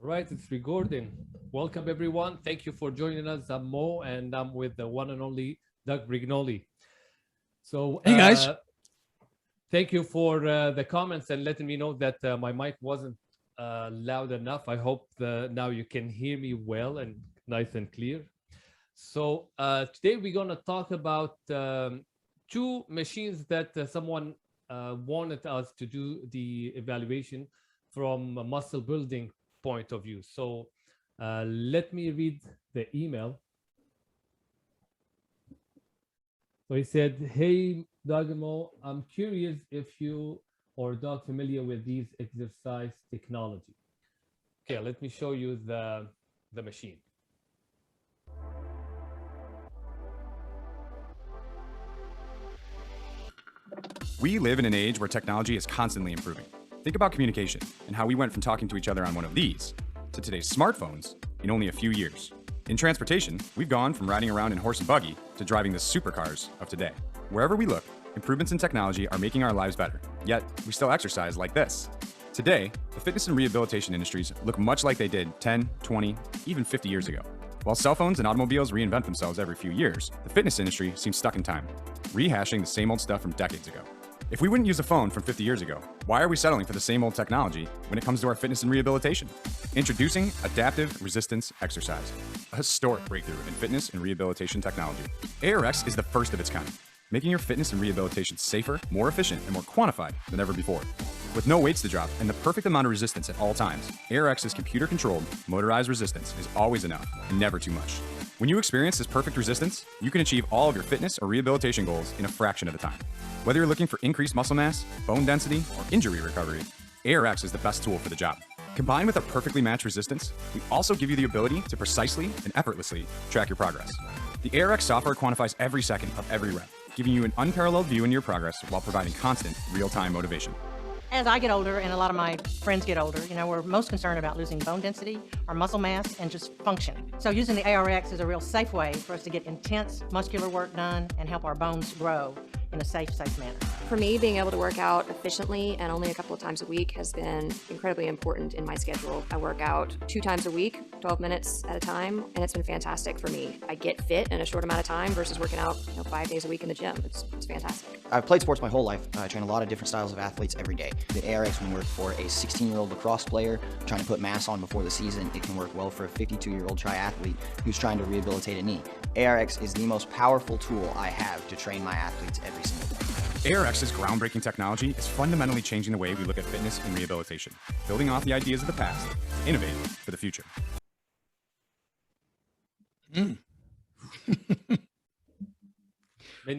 Right, it's recording. Welcome, everyone. Thank you for joining us. I'm Mo, and I'm with the one and only Doug Brignole. So, hey guys, thank you for the comments and letting me know that my mic wasn't loud enough. I hope now you can hear me well and nice and clear. So, today we're going to talk about two machines that someone wanted us to do the evaluation from a muscle building point of view. So let me read the email. So he said, hey, Doug and Mo, I'm curious if you or Doug familiar with these exercise technology. Okay, let me show you the machine. We live in an age where technology is constantly improving. Think about communication and how we went from talking to each other on one of these to today's smartphones in only a few years. In transportation, we've gone from riding around in horse and buggy to driving the supercars of today. Wherever we look, improvements in technology are making our lives better, yet we still exercise like this. Today, the fitness and rehabilitation industries look much like they did 10, 20, even 50 years ago. While cell phones and automobiles reinvent themselves every few years, the fitness industry seems stuck in time, rehashing the same old stuff from decades ago. If we wouldn't use a phone from 50 years ago, why are we settling for the same old technology when it comes to our fitness and rehabilitation? Introducing adaptive resistance exercise, a historic breakthrough in fitness and rehabilitation technology. ARX is the first of its kind, making your fitness and rehabilitation safer, more efficient, and more quantified than ever before. With no weights to drop and the perfect amount of resistance at all times, ARX's computer-controlled, motorized resistance is always enough and never too much. When you experience this perfect resistance, you can achieve all of your fitness or rehabilitation goals in a fraction of the time. Whether you're looking for increased muscle mass, bone density, or injury recovery, ARX is the best tool for the job. Combined with a perfectly matched resistance, we also give you the ability to precisely and effortlessly track your progress. The ARX software quantifies every second of every rep, giving you an unparalleled view in your progress while providing constant, real-time motivation. As I get older and a lot of my friends get older, we're most concerned about losing bone density or muscle mass and just function. So using the ARX is a real safe way for us to get intense muscular work done and help our bones grow in a safe manner. For me, being able to work out efficiently and only a couple of times a week has been incredibly important in my schedule. I work out 2 times a week, 12 minutes at a time, and it's been fantastic for me. I get fit in a short amount of time versus working out 5 days a week in the gym. It's fantastic. I've played sports my whole life. I train a lot of different styles of athletes every day. The ARX can work for a 16-year-old lacrosse player trying to put mass on before the season. It can work well for a 52-year-old triathlete who's trying to rehabilitate a knee. ARX is the most powerful tool I have to train my athletes every single day. ARX's groundbreaking technology is fundamentally changing the way we look at fitness and rehabilitation, building off the ideas of the past, innovating for the future.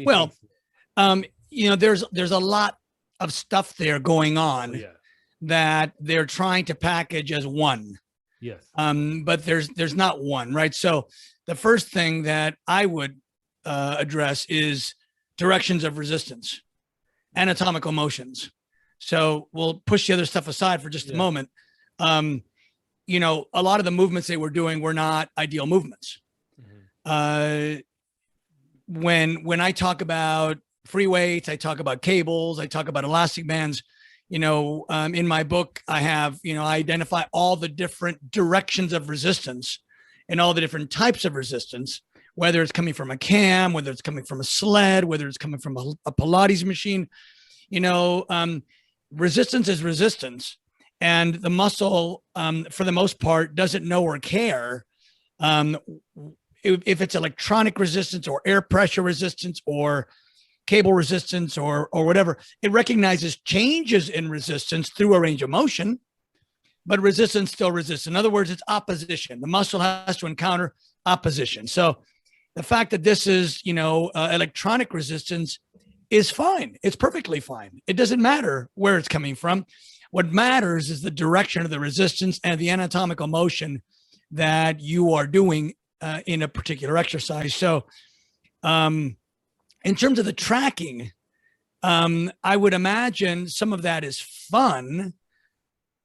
Well, there's a lot of stuff there going on that they're trying to package as one. Yes. But there's not one, right? So the first thing that I would address is directions of resistance, anatomical motions. So we'll push the other stuff aside for just a moment. A lot of the movements they were doing were not ideal movements. When I talk about free weights, I talk about cables, I talk about elastic bands. In my book, I have, I identify all the different directions of resistance and all the different types of resistance, whether it's coming from a cam, whether it's coming from a sled, whether it's coming from a Pilates machine. Resistance is resistance, and the muscle, for the most part, doesn't know or care if it's electronic resistance or air pressure resistance or cable resistance or whatever. It recognizes changes in resistance through a range of motion, but resistance still resists. In other words, it's opposition. The muscle has to encounter opposition. So the fact that this is, electronic resistance is fine. It's perfectly fine. It doesn't matter where it's coming from. What matters is the direction of the resistance and the anatomical motion that you are doing in a particular exercise. So in terms of the tracking, I would imagine some of that is fun.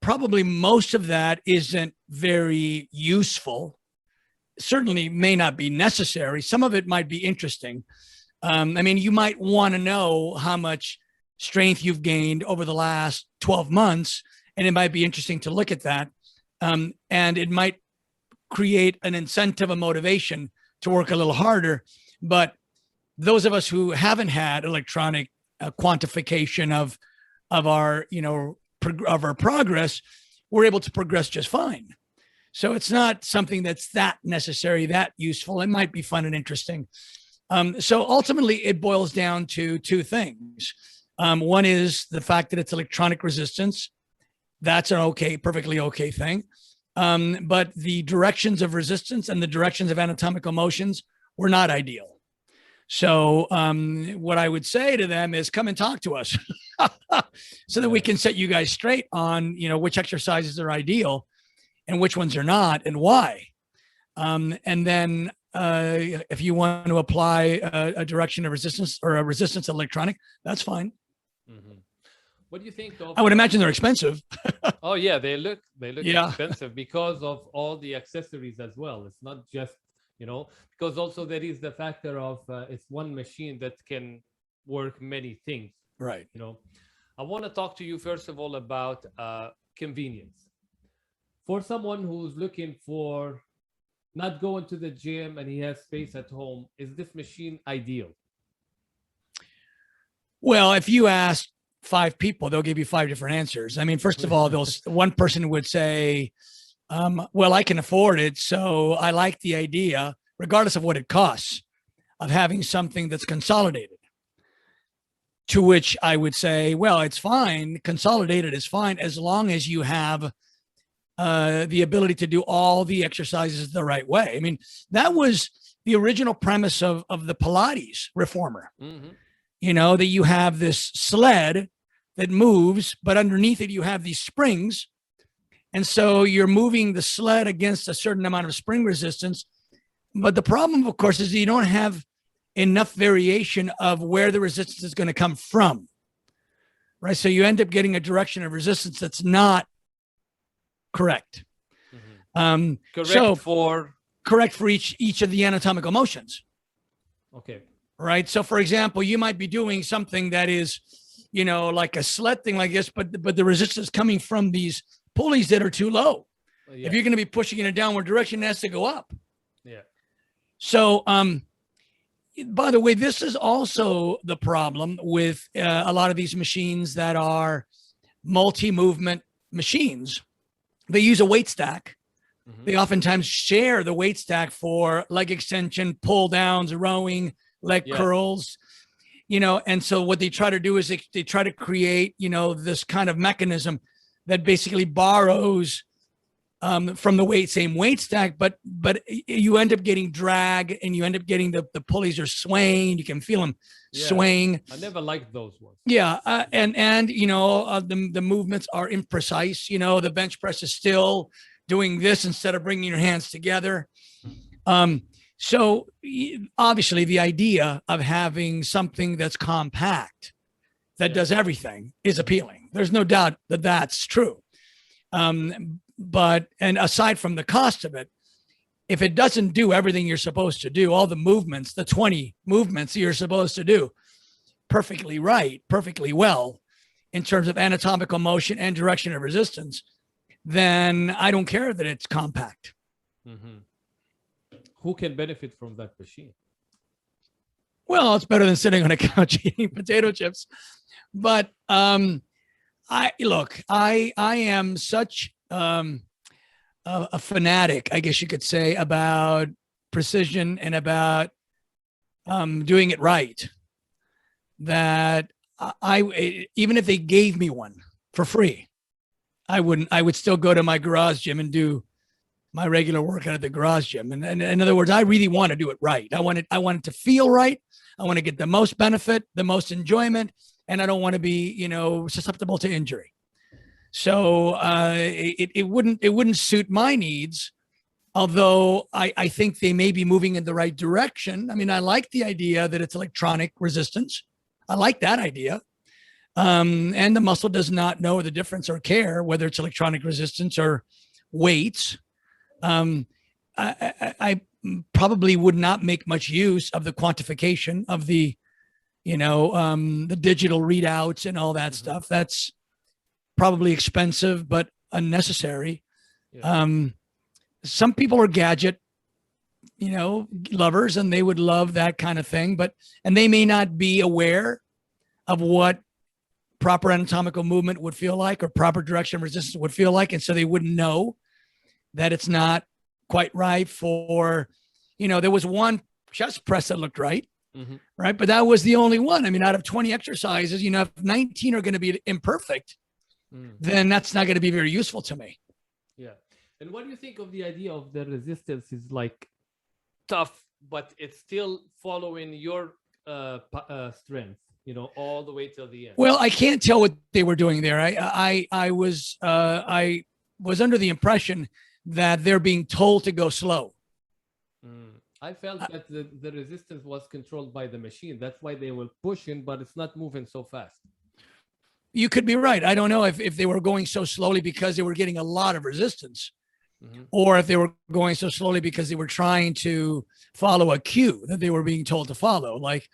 Probably most of that isn't very useful. Certainly may not be necessary. Some of it might be interesting. You might want to know how much strength you've gained over the last 12 months, and it might be interesting to look at that. and it might create an incentive, a motivation to work a little harder. But those of us who haven't had electronic quantification of our, of our progress, we're able to progress just fine. So it's not something that's that necessary, that useful. It might be fun and interesting. So ultimately, it boils down to two things. One is the fact that it's electronic resistance. That's an okay, perfectly okay thing. But the directions of resistance and the directions of anatomical motions were not ideal. So what I would say to them is come and talk to us so that we can set you guys straight on, which exercises are ideal and which ones are not and why. And then if you want to apply a direction of resistance or a resistance electronic, that's fine. Mm-hmm. What do you think of? I would imagine they're expensive. Oh yeah, they look Yeah. expensive because of all the accessories as well. It's not just, because also there is the factor of it's one machine that can work many things. Right. I want to talk to you first of all about convenience. For someone who's looking for not going to the gym and he has space at home, is this machine ideal? Well, if you ask 5 people, they'll give you 5 different answers. I mean, first of all, one person would say, well, I can afford it, so I like the idea, regardless of what it costs, of having something that's consolidated. To which I would say, well, it's fine. Consolidated is fine as long as you have the ability to do all the exercises the right way. I mean, that was the original premise of the Pilates reformer. Mm-hmm. That you have this sled that moves, but underneath it, you have these springs. And so you're moving the sled against a certain amount of spring resistance. But the problem, of course, is you don't have enough variation of where the resistance is going to come from, right? So you end up getting a direction of resistance that's not correct. Mm-hmm. Correct for each of the anatomical motions. Okay. Right. So, for example, you might be doing something that is, like a sled thing like this, but the resistance coming from these pulleys that are too low. Yeah. If you're going to be pushing in a downward direction, it has to go up. Yeah. So, by the way, this is also the problem with a lot of these machines that are multi-movement machines. They use a weight stack. Mm-hmm. They oftentimes share the weight stack for leg extension, pull downs, rowing, leg curls. And so what they try to do is they try to create, this kind of mechanism that basically borrows from the same weight stack, but you end up getting drag and you end up getting the pulleys are swaying. You can feel them swaying. I never liked those ones. Yeah. And the movements are imprecise. The bench press is still doing this instead of bringing your hands together. So obviously the idea of having something that's compact, that does everything is appealing. There's no doubt that that's true. But aside from the cost of it, if it doesn't do everything you're supposed to do, all the movements, the 20 movements you're supposed to do perfectly right, perfectly well in terms of anatomical motion and direction of resistance, then I don't care that it's compact. Mm-hmm. Who can benefit from that machine? Well, it's better than sitting on a couch eating potato chips. But I am such a fanatic, I guess you could say, about precision and about doing it right, that I even if they gave me one for free, I would still go to my garage gym and do my regular workout at the garage gym. And in other words, I really want to do it right. I want it to feel right. I want to get the most benefit, the most enjoyment, and I don't want to be, susceptible to injury. So it wouldn't suit my needs, although I think they may be moving in the right direction. I mean, I like the idea that it's electronic resistance. I like that idea. And the muscle does not know the difference or care whether it's electronic resistance or weights. I probably would not make much use of the quantification of the digital readouts and all that stuff. That's probably expensive, but unnecessary. Yeah. Some people are gadget, lovers, and they would love that kind of thing, and they may not be aware of what proper anatomical movement would feel like or proper direction of resistance would feel like. And so they wouldn't know that it's not quite right for, there was one chest press that looked right. Mm-hmm. Right. But that was the only one. I mean, out of 20 exercises, if 19 are going to be imperfect, then that's not going to be very useful to me. Yeah. And what do you think of the idea of the resistance is like tough, but it's still following your strength, all the way till the end? Well, I can't tell what they were doing there. I was under the impression that they're being told to go slow. I felt that the resistance was controlled by the machine. That's why they were pushing, but it's not moving so fast. You could be right. I don't know if they were going so slowly because they were getting a lot of resistance, or if they were going so slowly because they were trying to follow a cue that they were being told to follow. Like,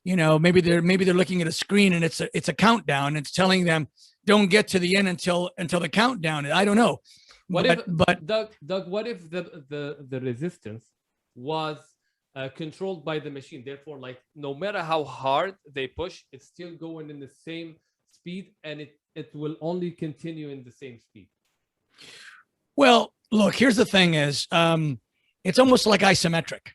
maybe they're looking at a screen and it's a countdown. It's telling them don't get to the end until the countdown. I don't know. But Doug, what if the resistance was controlled by the machine? Therefore, like, no matter how hard they push, it's still going in the same speed, and it will only continue in the same speed. Well, look, here's the thing is, it's almost like isometric.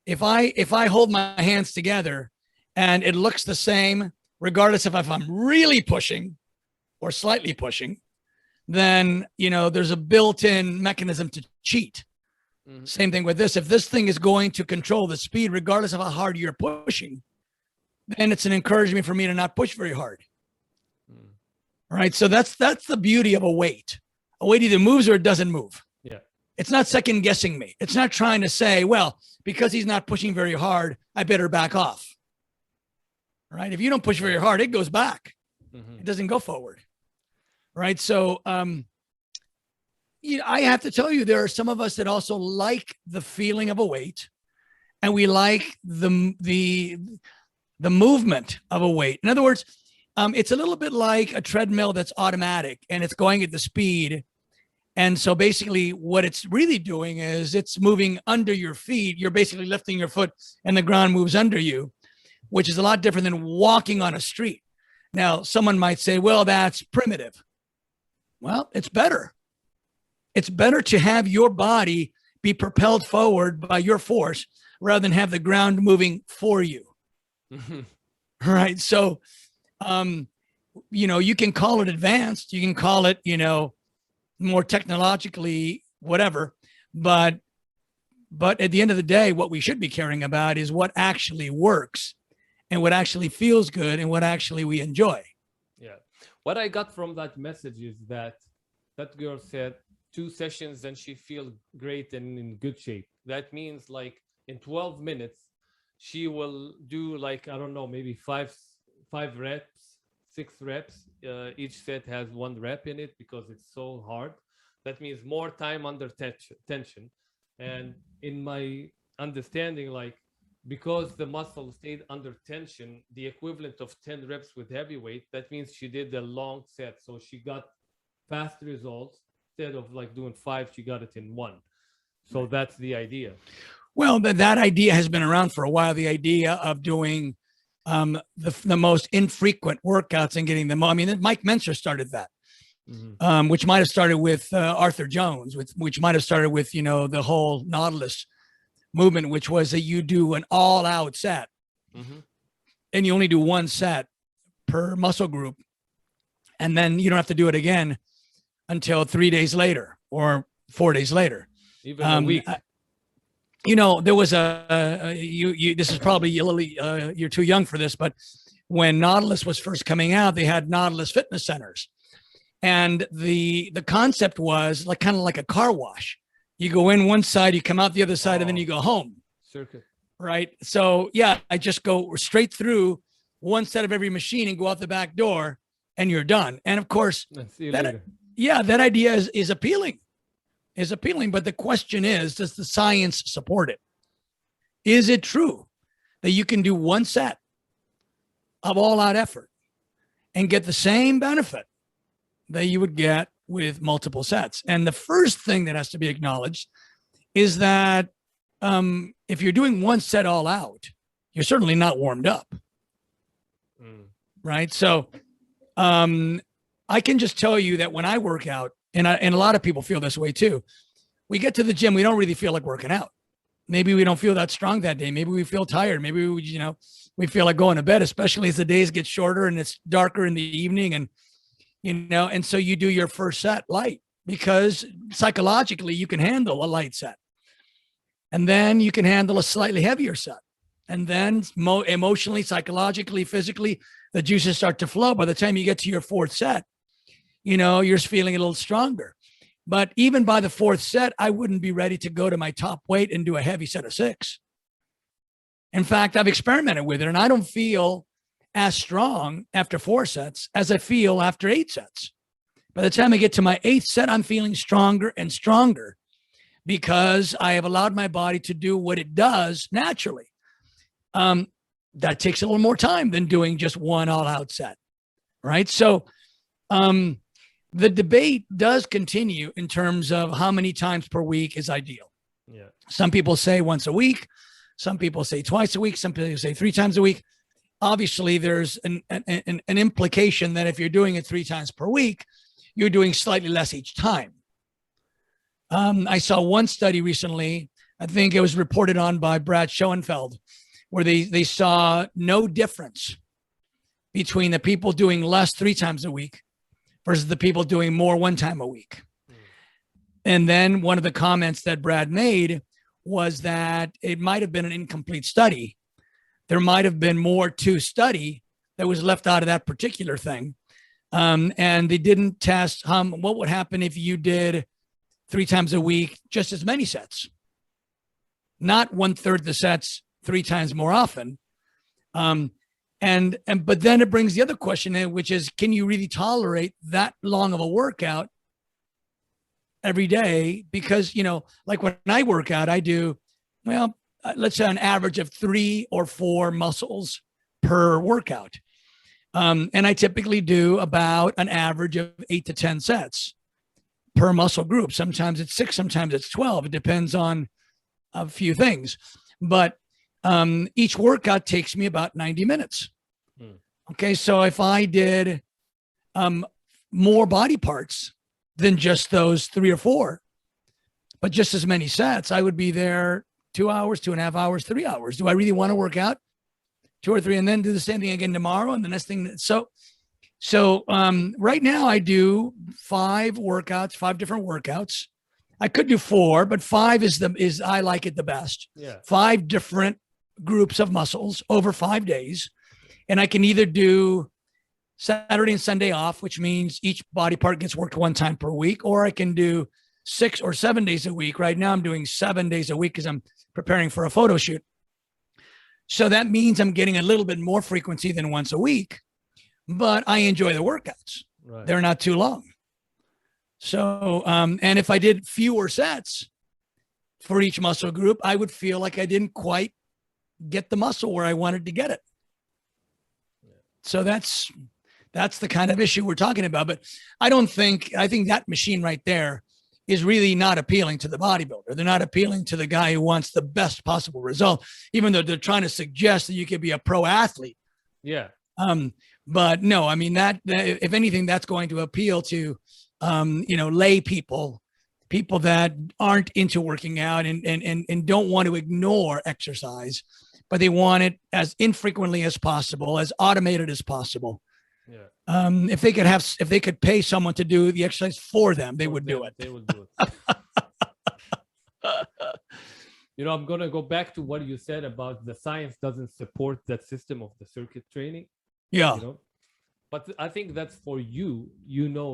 If I hold my hands together and it looks the same, regardless of if I'm really pushing or slightly pushing, then, there's a built-in mechanism to cheat. Same thing with this. If this thing is going to control the speed, regardless of how hard you're pushing, then it's an encouragement for me to not push very hard. All right. So that's the beauty of a weight. A weight either moves or it doesn't move. Yeah. It's not second guessing me. It's not trying to say, well, because he's not pushing very hard, I better back off. All right. If you don't push very hard, it goes back. It doesn't go forward. Right. So, I have to tell you, there are some of us that also like the feeling of a weight, and we like the movement of a weight. In other words, it's a little bit like a treadmill that's automatic and it's going at the speed. And so basically what it's really doing is it's moving under your feet. You're basically lifting your foot and the ground moves under you, which is a lot different than walking on a street. Now, someone might say, well, that's primitive. Well, it's better. It's better to have your body be propelled forward by your force rather than have the ground moving for you. Right. So, you can call it advanced, you can call it, more technologically, whatever. But at the end of the day, what we should be caring about is what actually works and what actually feels good and what actually we enjoy. Yeah. What I got from that message is that girl said 2 sessions and she feels great and in good shape. That means like in 12 minutes, she will do like, I don't know, maybe five reps, 6 reps. Each set has 1 rep in it because it's so hard. That means more time under tension. And in my understanding, like, because the muscle stayed under tension, the equivalent of 10 reps with heavyweight, that means she did a long set. So she got fast results. Instead of like doing 5, she got it in 1. So that's the idea. Well, that idea has been around for a while. The idea of doing the most infrequent workouts and getting them. I mean, Mike Menser started that, which might have started with Arthur Jones, which might have started with, the whole Nautilus movement, which was that you do an all-out set, and you only do 1 set per muscle group, and then you don't have to do it again until 3 days later or 4 days later. Even a week. There was this is probably a little, you're too young for this, but when Nautilus was first coming out, they had Nautilus fitness centers. And the concept was like kind of like a car wash. You go in one side, you come out the other side, and then you go home. Circuit. Right. So yeah, I just go straight through 1 set of every machine and go out the back door and you're done. And of course, that idea is appealing. But the question is, does the science support it? Is it true that you can do 1 set of all out effort and get the same benefit that you would get with multiple sets. And the first thing that has to be acknowledged is that if you're doing one set all out, you're certainly not warmed up. Right. So I can just tell you that when I work out, and a lot of people feel this way too, we get to the gym, we don't really feel like working out. Maybe we don't feel that strong that day. Maybe we feel tired. Maybe we feel like going to bed, especially as the days get shorter and it's darker in the evening. And, and so you do your first set light because psychologically you can handle a light set. And then you can handle a slightly heavier set. And then emotionally, psychologically, physically, the juices start to flow. By the time you get to your fourth set, you're feeling a little stronger. But even by the fourth set, I wouldn't be ready to go to my top weight and do a heavy set of 6. In fact, I've experimented with it and I don't feel as strong after 4 sets as I feel after 8 sets. By the time I get to my 8th set, I'm feeling stronger and stronger because I have allowed my body to do what it does naturally. That takes a little more time than doing just one all-out set, right? So the debate does continue in terms of how many times per week is ideal. Yeah. Some people say once a week. Some people say twice a week. Some people say 3 times a week. Obviously, there's an implication that if you're doing it 3 times per week, you're doing slightly less each time. I saw one study recently, I think it was reported on by Brad Schoenfeld, where they saw no difference between the people doing less 3 times a week versus the people doing more 1 time a week. And then one of the comments that Brad made was that it might have been an incomplete study. There might have been more to study that was left out of that particular thing. And they didn't test what would happen if you did 3 times a week, just as many sets, not 1/3 the sets 3 times more often. But then it brings the other question in, which is, can you really tolerate that long of a workout every day? Because, like when I work out, I do, let's say an average of 3 or 4 muscles per workout. And I typically do about an average of 8 to 10 sets per muscle group. Sometimes it's 6, sometimes it's 12. It depends on a few things. But each workout takes me about 90 minutes. Okay, so if I did more body parts than just those 3 or 4, but just as many sets, I would be there 2 hours, 2.5 hours, 3 hours. Do I really want to work out 2 or 3 and then do the same thing again tomorrow and the next thing? So right now I do 5 workouts, 5 different workouts. I could do 4, but 5 is I like it the best. Yeah. 5 different groups of muscles over 5 days. And I can either do Saturday and Sunday off, which means each body part gets worked 1 time per week, or I can do 6 or 7 days a week. Right now I'm doing 7 days a week because I'm preparing for a photo shoot. So that means I'm getting a little bit more frequency than once a week, but I enjoy the workouts. Right. They're not too long. So, and if I did fewer sets for each muscle group, I would feel like I didn't quite get the muscle where I wanted to get it. So that's the kind of issue we're talking about. But I think that machine right there is really not appealing to the bodybuilder. They're not appealing to the guy who wants the best possible result, even though they're trying to suggest that you could be a pro athlete. Yeah. But no, I mean, that if anything, that's going to appeal to, lay people that aren't into working out and don't want to ignore exercise, but they want it as infrequently as possible, as automated as possible. Yeah. If they could pay someone to do the exercise for them, they would do it. They would do it. I'm going to go back to what you said about the science doesn't support that system of the circuit training. Yeah. But I think that's for you,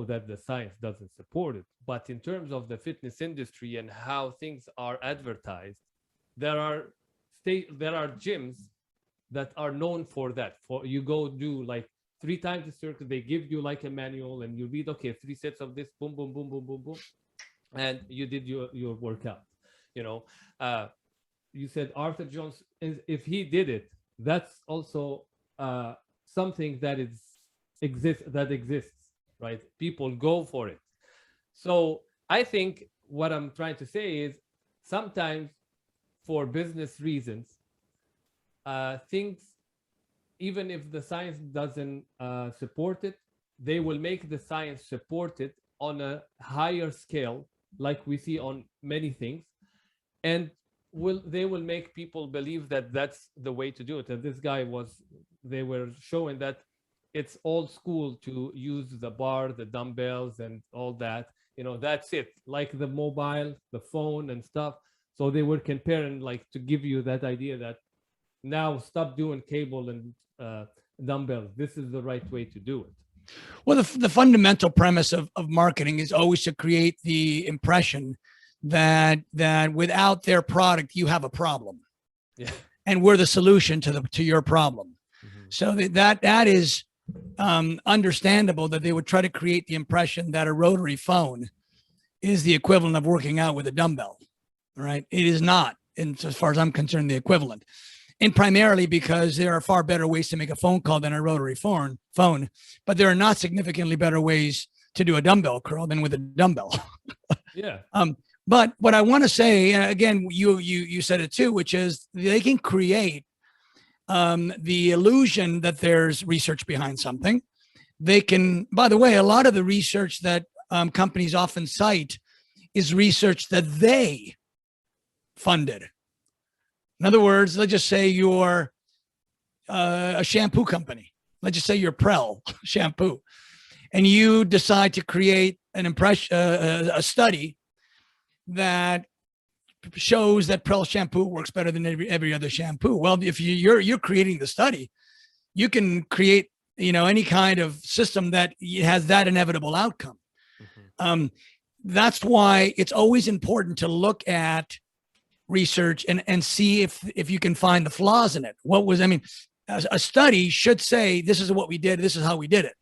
that the science doesn't support it. But in terms of the fitness industry and how things are advertised, there are gyms that are known for that. For you go do like 3 times the circuit, they give you like a manual and you read, okay, 3 sets of this, boom, boom, boom, boom, boom, boom. And you did your workout. You said Arthur Jones, if he did it, that's also something that exists, right? People go for it. So I think what I'm trying to say is sometimes for business reasons, things, even if the science doesn't support it, they will make the science support it on a higher scale, like we see on many things, and they will make people believe that that's the way to do it. And this guy they were showing that it's old school to use the bar, the dumbbells, and all that. That's it, like the mobile, the phone, and stuff. So they were comparing, like, to give you that idea that now stop doing cable and dumbbells. This is the right way to do it. Well, the fundamental premise of marketing is always to create the impression that without their product, you have a problem. Yeah. And we're the solution to your problem. Mm-hmm. So that is understandable that they would try to create the impression that a rotary phone is the equivalent of working out with a dumbbell. Right? It is not, and as far as I'm concerned, the equivalent. And primarily because there are far better ways to make a phone call than a rotary phone, but there are not significantly better ways to do a dumbbell curl than with a dumbbell. Yeah. But what I want to say, and again, you said it too, which is they can create the illusion that there's research behind something. They can, by the way, a lot of the research that companies often cite is research that they funded. In other words, let's just say you're a shampoo company. Let's just say you're Prel shampoo, and you decide to create a study that shows that Prel shampoo works better than every other shampoo. Well, if you're creating the study, you can create any kind of system that has that inevitable outcome. Mm-hmm. That's why it's always important to look at research and see if you can find the flaws in it. A study should say, this is what we did, this is how we did it.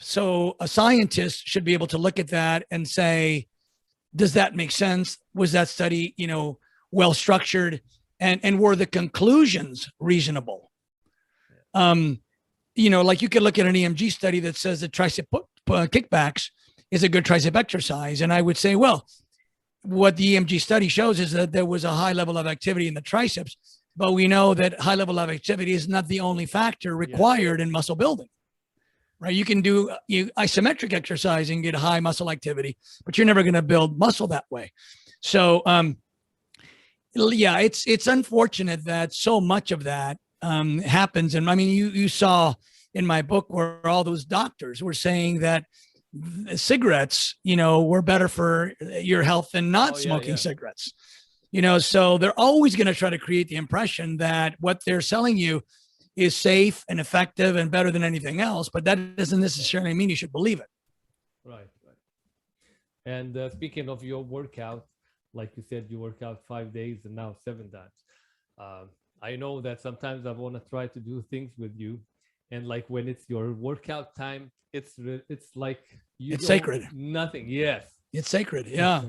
So a scientist should be able to look at that and say, does that make sense? Was that study, well structured, and were the conclusions reasonable? Like you could look at an EMG study that says that tricep kickbacks is a good tricep exercise. And I would say, well, what the EMG study shows is that there was a high level of activity in the triceps, but we know that high level of activity is not the only factor required in muscle building, right? You can do isometric exercise and get high muscle activity, but you're never going to build muscle that way. So, it's unfortunate that so much of that happens. And I mean, you saw in my book where all those doctors were saying that cigarettes, were better for your health than not smoking cigarettes. So they're always going to try to create the impression that what they're selling you is safe and effective and better than anything else, but that doesn't necessarily mean you should believe it. Right. And speaking of your workout, like you said, you work out 5 days and now 7 times. I know that sometimes I want to try to do things with you, and like when it's your workout time, it's like it's sacred. Nothing. Yes. It's sacred. Yeah.